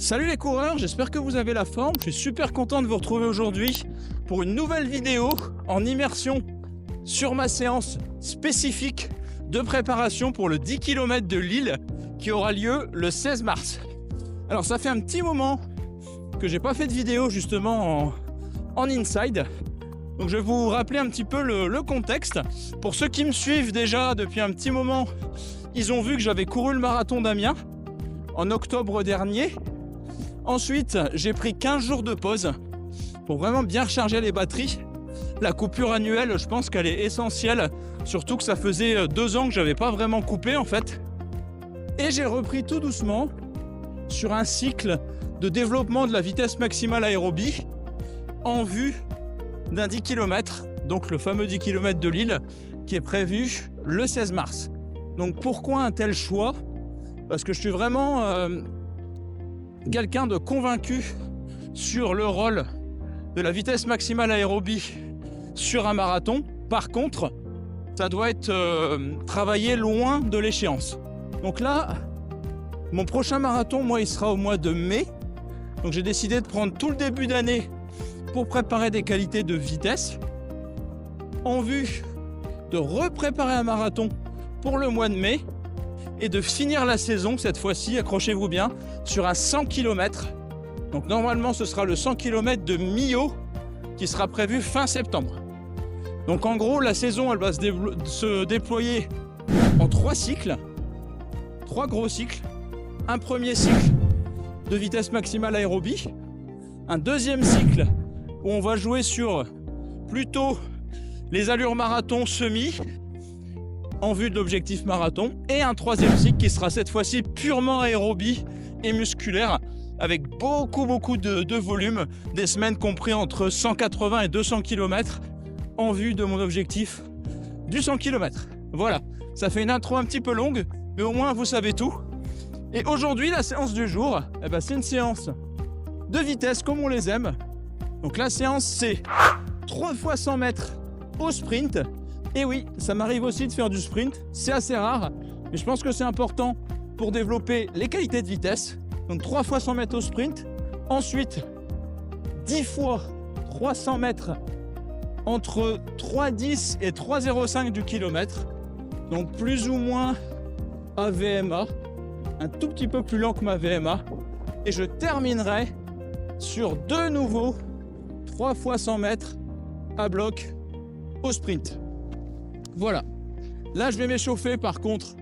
Salut les coureurs, j'espère que vous avez la forme. Je suis super content de vous retrouver aujourd'hui pour une nouvelle vidéo en immersion sur ma séance spécifique de préparation pour le 10 km de Lille qui aura lieu le 16 mars. Alors ça fait un petit moment que j'ai pas fait de vidéo justement en inside. Donc je vais vous rappeler un petit peu le contexte. Pour ceux qui me suivent déjà depuis un petit moment, ils ont vu que j'avais couru le marathon d'Amiens en octobre dernier. Ensuite, j'ai pris 15 jours de pause pour vraiment bien recharger les batteries. La coupure annuelle, je pense qu'elle est essentielle, surtout que ça faisait 2 ans que j'avais pas vraiment coupé en fait. Et j'ai repris tout doucement sur un cycle de développement de la vitesse maximale aérobie en vue d'un 10 km, donc le fameux 10 km de Lille qui est prévu le 16 mars. Donc pourquoi un tel choix ? Parce que je suis vraiment quelqu'un de convaincu sur le rôle de la vitesse maximale aérobie sur un marathon. Par contre, ça doit être travaillé loin de l'échéance. Donc là, mon prochain marathon, moi, il sera au mois de mai. Donc j'ai décidé de prendre tout le début d'année pour préparer des qualités de vitesse en vue de repréparer un marathon pour le mois de mai et de finir la saison, cette fois-ci, accrochez-vous bien, sur un 100 km. Donc normalement, ce sera le 100 km de Millau qui sera prévu fin septembre. Donc en gros, la saison, elle va se déployer en 3 cycles, 3 gros cycles. Un premier cycle de vitesse maximale aérobie, un deuxième cycle où on va jouer sur plutôt les allures marathon semi en vue de l'objectif marathon, et un troisième cycle qui sera cette fois-ci purement aérobie et musculaire avec beaucoup de volume, des semaines compris entre 180 et 200 km en vue de mon objectif du 100 km. Voilà, ça fait une intro un petit peu longue, mais au moins vous savez tout. Et aujourd'hui, la séance du jour, c'est une séance de vitesse comme on les aime. Donc la séance, c'est 3 fois 100 mètres au sprint. Et oui, ça m'arrive aussi de faire du sprint. C'est assez rare, mais je pense que c'est important pour développer les qualités de vitesse. Donc 3 fois 100 mètres au sprint. Ensuite, 10 fois 300 mètres entre 3,10 et 3,05 du kilomètre. Donc plus ou moins AVMA. Un tout petit peu plus lent que ma VMA. Et je terminerai sur de nouveau 3 fois 100 mètres à bloc au sprint. Voilà. Là, je vais m'échauffer par contre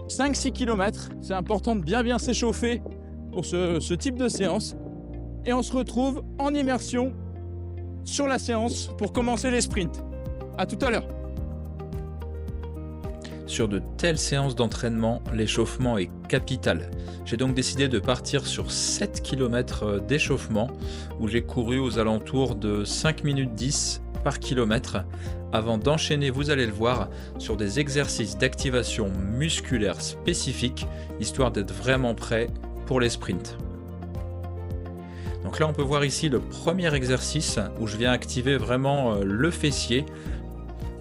5-6 km. C'est important de bien s'échauffer pour ce type de séance. Et on se retrouve en immersion sur la séance pour commencer les sprints. À tout à l'heure. Sur de telles séances d'entraînement, l'échauffement est capital. J'ai donc décidé de partir sur 7 km d'échauffement où j'ai couru aux alentours de 5 minutes 10 par kilomètre avant d'enchaîner, vous allez le voir, sur des exercices d'activation musculaire spécifiques histoire d'être vraiment prêt pour les sprints. Donc là on peut voir ici le premier exercice où je viens activer vraiment le fessier.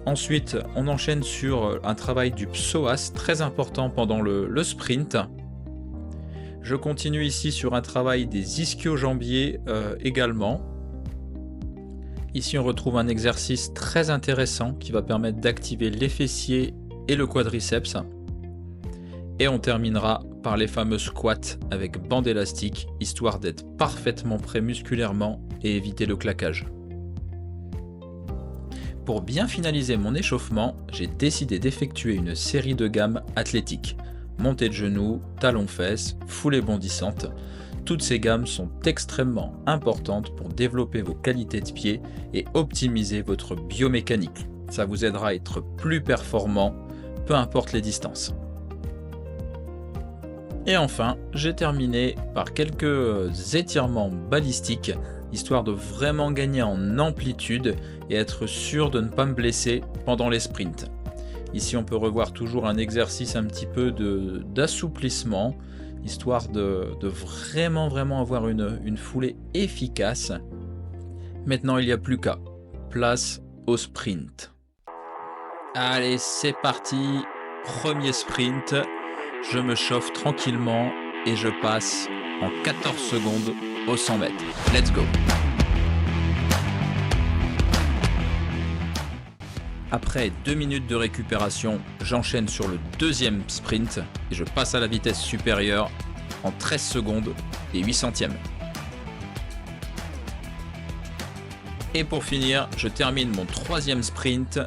Ensuite, on enchaîne sur un travail du psoas, très important pendant le sprint. Je continue ici sur un travail des ischio-jambiers également. Ici, on retrouve un exercice très intéressant qui va permettre d'activer les fessiers et le quadriceps. Et on terminera par les fameux squats avec bande élastique, histoire d'être parfaitement prêt musculairement et éviter le claquage. Pour bien finaliser mon échauffement, j'ai décidé d'effectuer une série de gammes athlétiques. Montée de genoux, talons-fesses, foulée bondissante. Toutes ces gammes sont extrêmement importantes pour développer vos qualités de pied et optimiser votre biomécanique. Ça vous aidera à être plus performant, peu importe les distances. Et enfin, j'ai terminé par quelques étirements balistiques, histoire de vraiment gagner en amplitude et être sûr de ne pas me blesser pendant les sprints. Ici on peut revoir toujours un exercice un petit peu d'assouplissement, histoire de vraiment avoir une foulée efficace. Maintenant il n'y a plus qu'à, place au sprint. Allez, c'est parti, premier sprint, je me chauffe tranquillement et je passe en 14 secondes au 100 mètres. Let's go! Après 2 minutes de récupération, j'enchaîne sur le deuxième sprint et je passe à la vitesse supérieure en 13 secondes et 8 centièmes. Et pour finir, je termine mon troisième sprint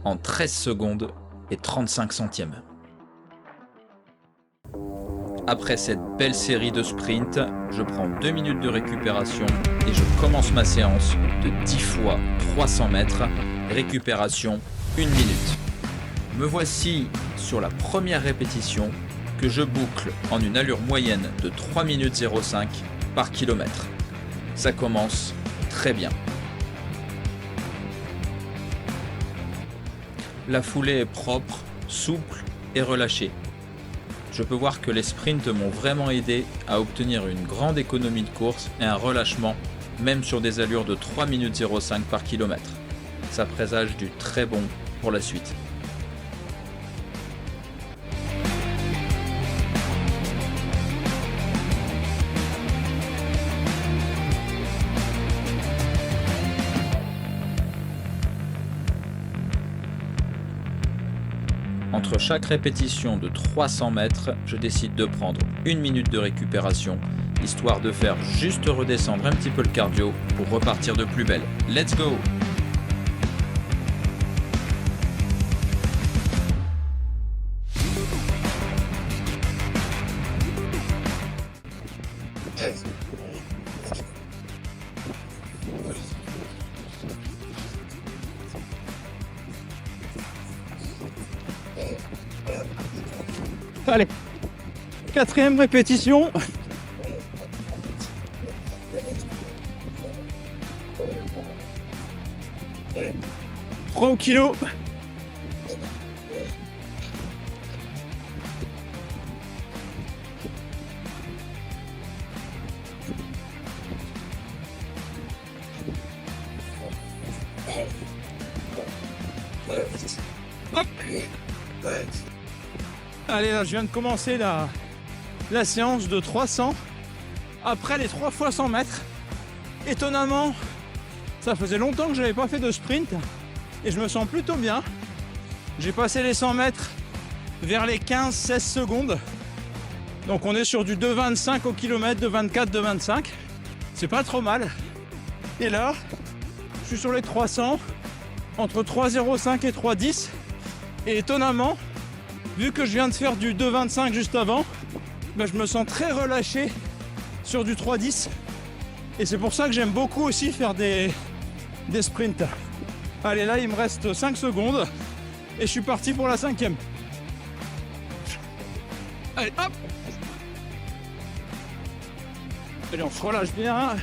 en 13 secondes et 35 centièmes. Après cette belle série de sprints, je prends 2 minutes de récupération et je commence ma séance de 10 fois 300 mètres, récupération 1 minute. Me voici sur la première répétition que je boucle en une allure moyenne de 3 minutes 05 par kilomètre. Ça commence très bien. La foulée est propre, souple et relâchée. Je peux voir que les sprints m'ont vraiment aidé à obtenir une grande économie de course et un relâchement, même sur des allures de 3 minutes 05 par kilomètre. Ça présage du très bon pour la suite. Entre chaque répétition de 300 mètres, je décide de prendre 1 minute de récupération, histoire de faire juste redescendre un petit peu le cardio pour repartir de plus belle. Let's go! Allez, quatrième répétition. Prends au kilo. Hop. Allez, là, je viens de commencer la séance de 300 après les 3 fois 100 mètres. Étonnamment, ça faisait longtemps que je n'avais pas fait de sprint et je me sens plutôt bien. J'ai passé les 100 mètres vers les 15-16 secondes. Donc on est sur du 2,25 au kilomètre, 2,24, 2,25. C'est pas trop mal. Et là, je suis sur les 300, entre 3,05 et 3,10. Et étonnamment, vu que je viens de faire du 2,25 juste avant, je me sens très relâché sur du 3,10. Et c'est pour ça que j'aime beaucoup aussi faire des sprints. Allez, là, il me reste 5 secondes et je suis parti pour la 5e. Allez, hop! Allez, on se relâche bien.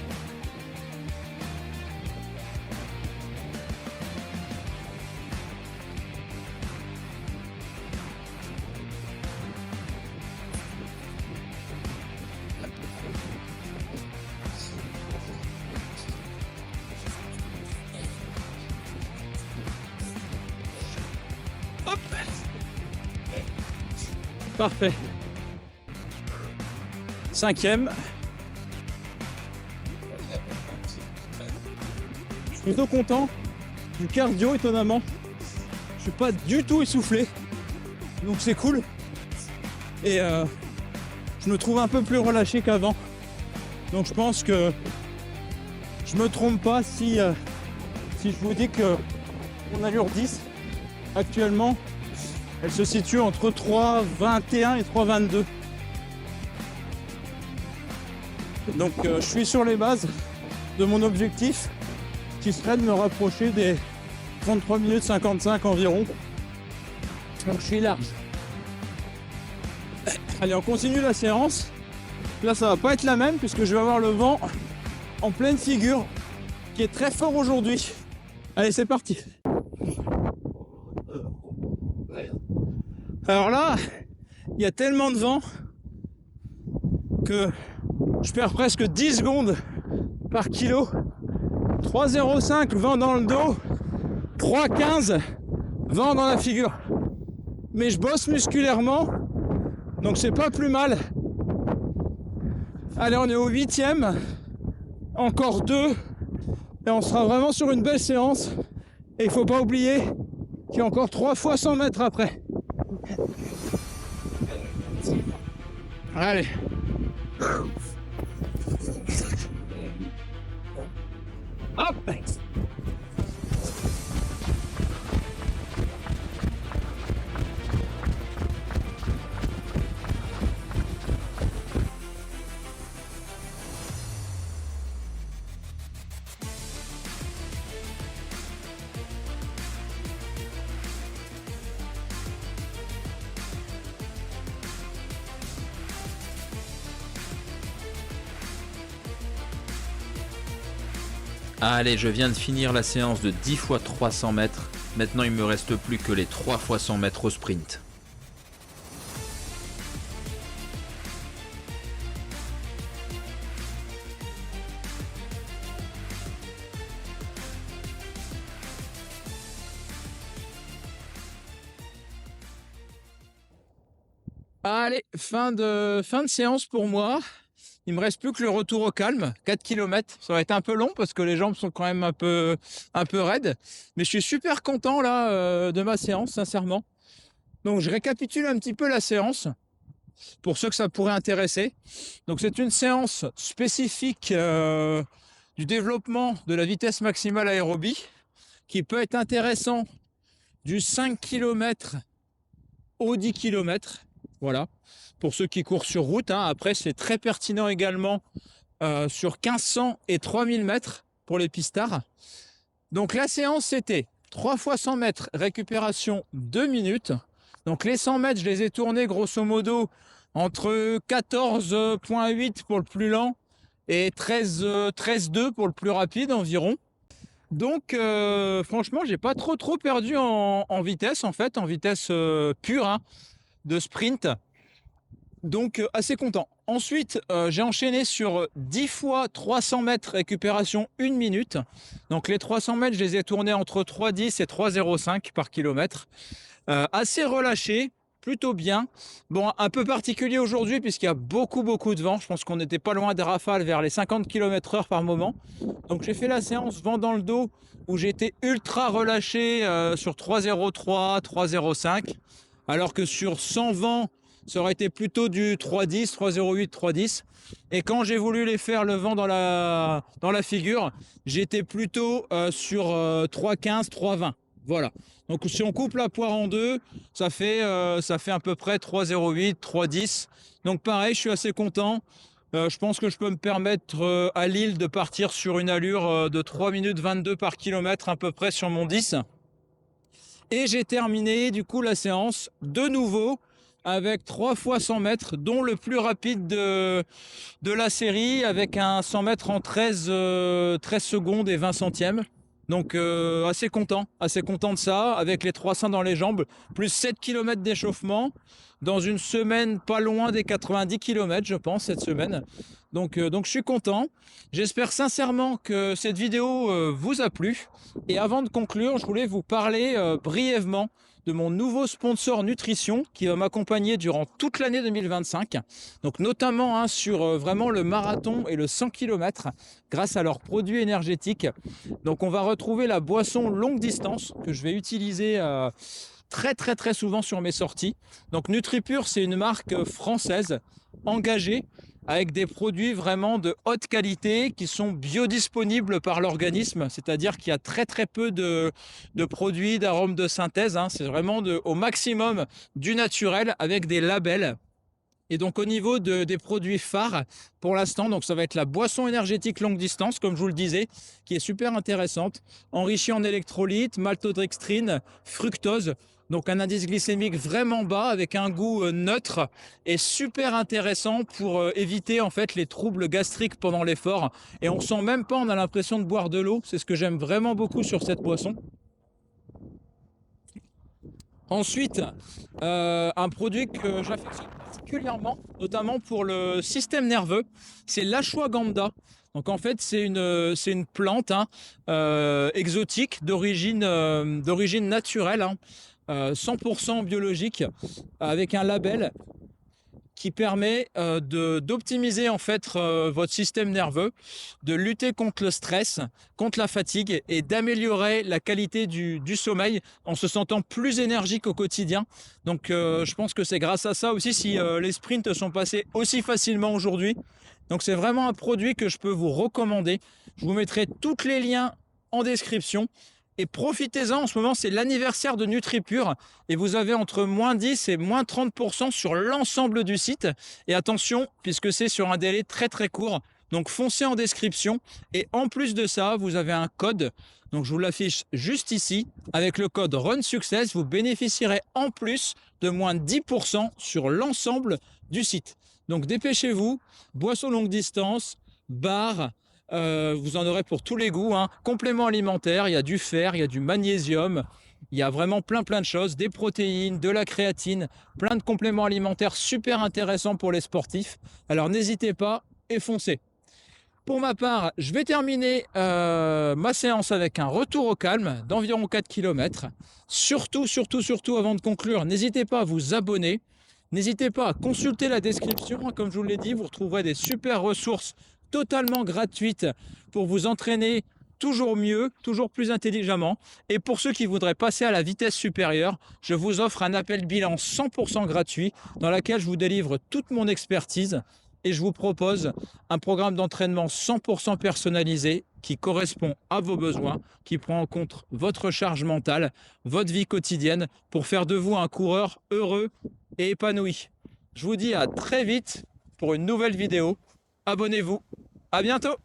Hop. Parfait. 5e. Je suis plutôt content du cardio, étonnamment. Je suis pas du tout essoufflé. Donc c'est cool. Et je me trouve un peu plus relâché qu'avant. Donc je pense que je me trompe pas si je vous dis que mon allure 10 actuellement elle se situe entre 3,21 et 3,22. Donc je suis sur les bases de mon objectif qui serait de me rapprocher des 33 minutes 55 environ. Donc je suis large. Allez, on continue la séance. Là ça va pas être la même puisque je vais avoir le vent en pleine figure qui est très fort aujourd'hui. Allez, c'est parti. Alors là, il y a tellement de vent que je perds presque 10 secondes par kilo. 3,05 vent dans le dos, 3,15 vent dans la figure. Mais je bosse musculairement, donc c'est pas plus mal. Allez, on est au 8e. Encore 2. Et on sera vraiment sur une belle séance. Et il faut pas oublier qu'il y a encore 3 fois 100 mètres après. Allez. Hop. Allez, je viens de finir la séance de 10 fois 300 mètres. Maintenant, il me reste plus que les 3 fois 100 mètres au sprint. Allez, fin de séance pour moi. Il me reste plus que le retour au calme, 4 km. Ça va être un peu long parce que les jambes sont quand même un peu raides. Mais je suis super content là de ma séance, sincèrement. Donc je récapitule un petit peu la séance pour ceux que ça pourrait intéresser. Donc c'est une séance spécifique du développement de la vitesse maximale aérobie qui peut être intéressant du 5 km au 10 km. Voilà, pour ceux qui courent sur route. Hein. Après, c'est très pertinent également sur 1500 et 3000 mètres pour les pistards. Donc la séance, c'était 3 fois 100 mètres, récupération 2 minutes. Donc les 100 mètres, je les ai tournés grosso modo entre 14,8 pour le plus lent et 13,2 pour le plus rapide environ. Donc franchement, j'ai pas trop perdu en vitesse en fait, en vitesse pure. Hein, de sprint, donc assez content. Ensuite, j'ai enchaîné sur 10 fois 300 mètres récupération 1 minute. Donc les 300 mètres, je les ai tournés entre 3,10 et 3,05 par kilomètre. Assez relâché, plutôt bien. Bon, un peu particulier aujourd'hui puisqu'il y a beaucoup de vent. Je pense qu'on n'était pas loin des rafales vers les 50 km/h par moment. Donc j'ai fait la séance vent dans le dos où j'étais ultra relâché sur 3,03, 3,05. Alors que sur 100 vents, ça aurait été plutôt du 3,10, 3,08, 3,10. Et quand j'ai voulu les faire le vent dans la figure, j'étais plutôt sur 3,15, 3,20. Voilà. Donc si on coupe la poire en deux, ça fait à peu près 3,08, 3,10. Donc pareil, je suis assez content. Je pense que je peux me permettre à Lille de partir sur une allure de 3 minutes 22 par kilomètre à peu près sur mon 10. Et j'ai terminé du coup la séance de nouveau avec 3 fois 100 mètres, dont le plus rapide de la série avec un 100 mètres en 13 secondes et 20 centièmes. Donc assez content de ça, avec les 300 dans les jambes, plus 7 km d'échauffement dans une semaine pas loin des 90 km je pense cette semaine. Donc je suis content. J'espère sincèrement que cette vidéo vous a plu. Et avant de conclure, je voulais vous parler brièvement de mon nouveau sponsor nutrition qui va m'accompagner durant toute l'année 2025. Donc notamment sur vraiment le marathon et le 100 km grâce à leurs produits énergétiques. Donc on va retrouver la boisson longue distance que je vais utiliser très souvent sur mes sorties. Donc NutriPure, c'est une marque française engagée avec des produits vraiment de haute qualité qui sont biodisponibles par l'organisme, c'est-à-dire qu'il y a très peu de produits d'arômes de synthèse. Hein. C'est vraiment au maximum du naturel avec des labels. Et donc au niveau des produits phares, pour l'instant, donc ça va être la boisson énergétique longue distance, comme je vous le disais, qui est super intéressante, enrichie en électrolytes, maltodextrine, fructose. Donc un indice glycémique vraiment bas avec un goût neutre et super intéressant pour éviter en fait les troubles gastriques pendant l'effort. Et on sent même pas, on a l'impression de boire de l'eau. C'est ce que j'aime vraiment beaucoup sur cette boisson. Ensuite, un produit que j'affectionne particulièrement, notamment pour le système nerveux, c'est l'ashwagandha. Donc en fait, c'est une plante exotique d'origine naturelle, 100% biologique, avec un label qui permet d'optimiser en fait votre système nerveux, de lutter contre le stress, contre la fatigue et d'améliorer la qualité du sommeil en se sentant plus énergique au quotidien. Donc je pense que c'est grâce à ça aussi si les sprints sont passés aussi facilement aujourd'hui. Donc c'est vraiment un produit que je peux vous recommander. Je vous mettrai tous les liens en description. Et profitez-en, en ce moment, c'est l'anniversaire de NutriPure et vous avez entre moins 10 et moins 30% sur l'ensemble du site. Et attention, puisque c'est sur un délai très très court, donc foncez en description. Et en plus de ça, vous avez un code, donc je vous l'affiche juste ici. Avec le code RUNSUCCESS, vous bénéficierez en plus de moins 10% sur l'ensemble du site. Donc dépêchez-vous, boissons longue distance, barres, vous en aurez pour tous les goûts, hein. Compléments alimentaires, il y a du fer, il y a du magnésium, il y a vraiment plein de choses, des protéines, de la créatine, plein de compléments alimentaires super intéressants pour les sportifs. Alors n'hésitez pas et foncez. Pour ma part, je vais terminer ma séance avec un retour au calme d'environ 4 km. Surtout, avant de conclure, n'hésitez pas à vous abonner. N'hésitez pas à consulter la description. Comme je vous l'ai dit, vous retrouverez des super ressources totalement gratuites pour vous entraîner toujours mieux, toujours plus intelligemment. Et pour ceux qui voudraient passer à la vitesse supérieure, je vous offre un appel bilan 100% gratuit dans lequel je vous délivre toute mon expertise et je vous propose un programme d'entraînement 100% personnalisé qui correspond à vos besoins, qui prend en compte votre charge mentale, votre vie quotidienne pour faire de vous un coureur heureux et épanoui. Je vous dis à très vite pour une nouvelle vidéo. Abonnez-vous. À bientôt.